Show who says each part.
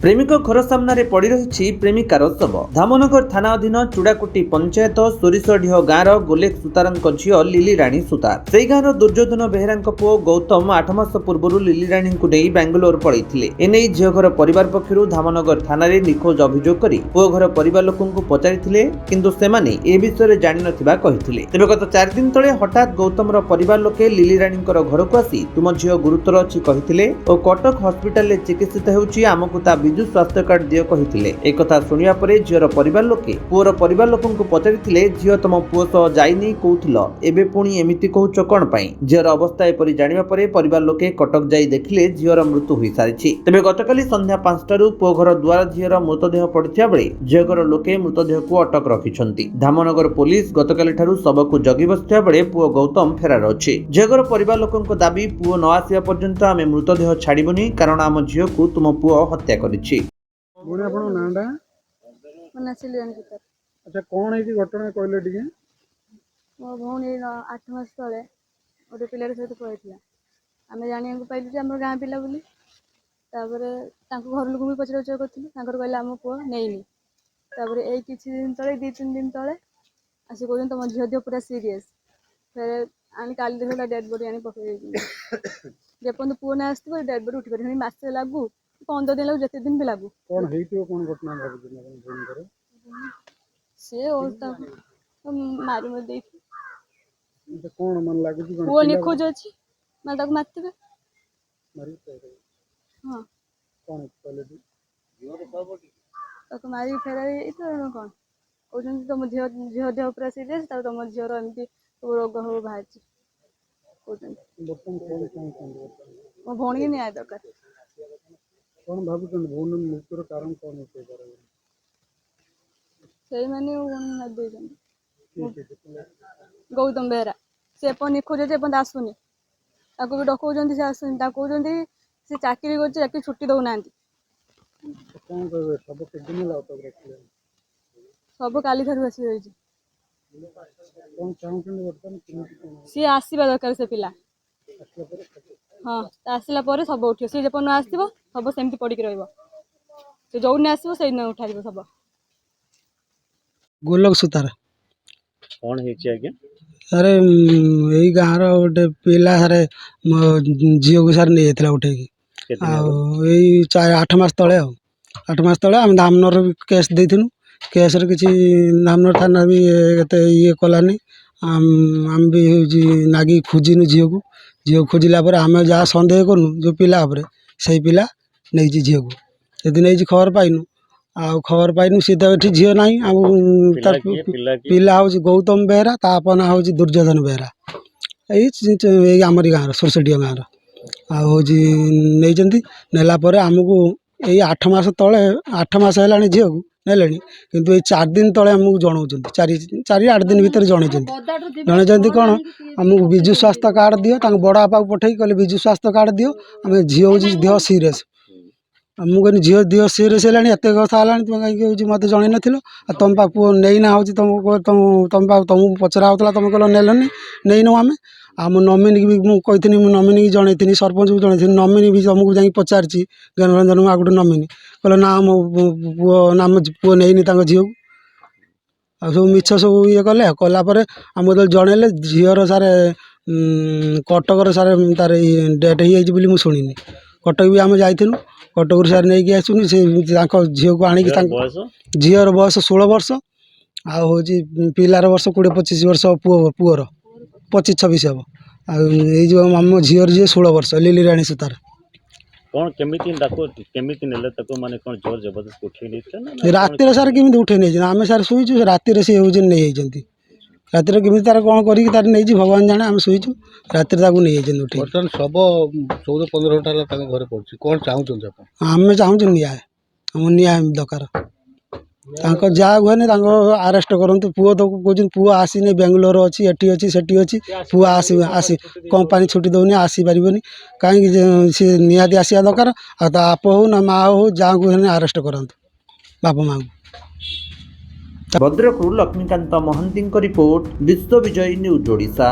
Speaker 1: प्रेमिक घर सामने पड़ी रही प्रेमिकार शव। धामनगर थाना अधीन चूड़ाकुटी पंचायत सोरिषडीह गाँव गोलेख सुतार झील लिली राणी सुतार। से गाँव दुर्योधन बेहेरा पुओ गौतम 8 मास पूर्व लिली राणी को नहीं बेंगलोर पड़ते। एने झील घर परिवार पक्षर धामनगर थाना निखोज अभियोग कर पुओ घर परिवार लोक पचारि किंतु सेमाने ए विषय जानि नथिबा कहिथिले। तेबे गत 4 दिन तले हठात गौतमर परिवार लोके लिली राणी घर को आसी तुम झील गुरुतर अच्छी कहिथिले और कटक हस्पिटाल चिकित्सित होउछि आमकु ता विजु स्वास्थ्य कार्ड दियो कहिथिले। एक कथा सुनिया परे झीर परिवार लोके पुअर परिवार लोकंकु पचारिथिले झील तम पुओ सह जाइनी कहूथिल एबे पुणी एमिति कहूच कोन पई। झीर अवस्था एपरि जानिबा परे परिवार लोके कटक जाई देखिले झीर मृत्यु होई सारिछि। तेबे गतकाली संध्या 5टारु पुओ घर द्वार झीर मृतदेह पड़िथिया बेले झीर लोके मृतदेह को अटक रखिछन्ति। धामनगर पुलिस गतकाली ठारु सबकु जगी बसिथिया बेले पुओ गौतम फेरार अछि। झीर परिवार लोकंक दाबी पुओ न आसिया पर्यंत आमे मृतदेह छाड़िबुनी कारण आम झीलकु तुम पुओ हत्या करिछि।
Speaker 2: बोले आपण नांडा
Speaker 3: मना सिलियन भीतर।
Speaker 2: अच्छा कौन है कि घटना कहले टिके
Speaker 3: मो भौणी 8 मास तले गोटे पिलार सहित पळैथिला। आमे जानियाको पाइलु जे हमर गाँ पिला बोली तापरे तांको घर लोक भी पचरा उचरा करथिलु तांकर कहले हम पुओ नेइनी। तापरे एई किछि दिन तले 2-3 दिन तले आसी कहन तम झियो दियो पूरा सीरियस फेर आनी काली देखला डेड बॉडी आनी पकई देइछि। जेपन पुओ ना आस्ति डेड बॉडी उठी परनी मासे लागू 15 दिन लागू जते दिन भी लागू
Speaker 2: कौन हेइतो कौन घटना भाबु दिन फोन करे
Speaker 3: से ओता मारी मत देइ
Speaker 2: तो कौन मन लागु कि
Speaker 3: पुओ निखोज अछि माल ताको मारतिबे
Speaker 2: मारी तो
Speaker 3: हां
Speaker 2: कौन कहले टी
Speaker 3: ताको मारी फेराई इतो कोन ओजन तुम झियो झियो देह पूरा सीरियस ता तुम झियो एमती रोग हो भाछि ओजन
Speaker 2: बर्तन कौन
Speaker 3: मो भौणी के न्याय दरकार
Speaker 2: कौन भाबु भौन मृत्युर कारण कौन होते पारे
Speaker 3: सही माने न देजन गौतम बेहरा से अपन निखोज जे अपन आसुनी ताको भी डकौजंती से आसुनी ता कहउजंती से चाकरी करछ चाकरी छुट्टी दउ नांती।
Speaker 2: कौन कहबे सब के दिन लाउ तक रखले
Speaker 3: सब काली थारु आसी होइछि।
Speaker 2: कौन चाहू कि बर्तन
Speaker 3: सी आसीबा दरकार से पिला हाँ आसला पर सब उठियो सी जपन आसीबो सब सेमती पडिक रहइबो से जौ ने आसीबो सेइ न उठाइबो सब।
Speaker 4: गोलक सुतार
Speaker 5: कौन है आज्ञा
Speaker 4: अरे यही गाँव गोटे पिला सारे झील को सारे नहीं जाता उठे यही 8 मास तले 8 मास तले आम धामनर केस देथिनु केस रे किछि धामनर थाना भी ये कलानी आम भी नागी खोजिनु झील खोजिला पर आम जहाँ सन्देह करूँ जो पिला से पिला नहीं झील को यदि नहीं खबर पाइनु आ खबर पाइनु सी तो ये झील ना पिला हूँ गौतम बेहरा ताप ना हूँ दुर्योधन बेहरा यही आमरी गाँव सोरसडीह गाँव हूँ नहीं नेलापर आमको यही 8 मास तले 8 मास है झील को नेले किंतु ये 4 दिन तले आमको जनाऊँ 4-8 दिन भीतर जन कौन आमको विजु स्वास्थ्य कार्ड दियो बड़ बापा को पठे कहले विजु स्वास्थ्य कार्ड दियो आम झील हूँ देह सीरियस मुझे झील देह सीरियस है एत कथा है तुम कहीं मत जन न तुम पा पुओ नईना हूँ तुमको पचरा होता तुम कह नेलनि नहीं नौ आम आम नमिनी भी मुझे नमिनी की जनई सरपंच को जनई नमिनी भी तुमको जाकि पचारि ज्ञानरंजन आ गोटे नमिनी कहले ना मो पुओ ना मो पुओ नहीं झील आ सब मिछ सब ये कले कलापर आम जो जनइले झीर सारे कटक सारे तार डेथ हो शुणी कटक भी आम जाइलु कटक सारे नहीं आसुनी से झील को आनी झीर बयस 16 वर्ष आ हूँ पिलार वर्ष 20-25 वर्ष पुअर 25-26 हम आ आम झीर जी 16 वर्ष लिली राणी सुतार
Speaker 5: कौन केमिति केमिति नेले तको माने कौन जोर जबरदस्त उठे नहीं
Speaker 4: रातिर सार केमी उठे नहीं आम सार शुईचु रातिर से नहीं रातिर केमी तार कौन कर नहीं भगवान जाने आम शुईचु रातिर नहीं उठे
Speaker 2: बर्तन सब 14-15 घंटा घर पड़छ कौन चाहूँ
Speaker 4: आम चाहूँ निया दरकार जहाँ हुए आरेस्ट करते पुओ तो कहते पुओ आसनी बेंगलोर अच्छी एटी अच्छी सेठी अच्छी पुओ आसी कंपानी छुट्टी दौनी आसी पारनी कहीं सी निहाती आसा दरकार आप हो ना माँ हो जहाँ को आरेस्ट करते बापा माँ को।
Speaker 1: भद्रकरू लक्ष्मीकांत महांती रिपोर्ट विश्व विजय न्यूज ओडिशा।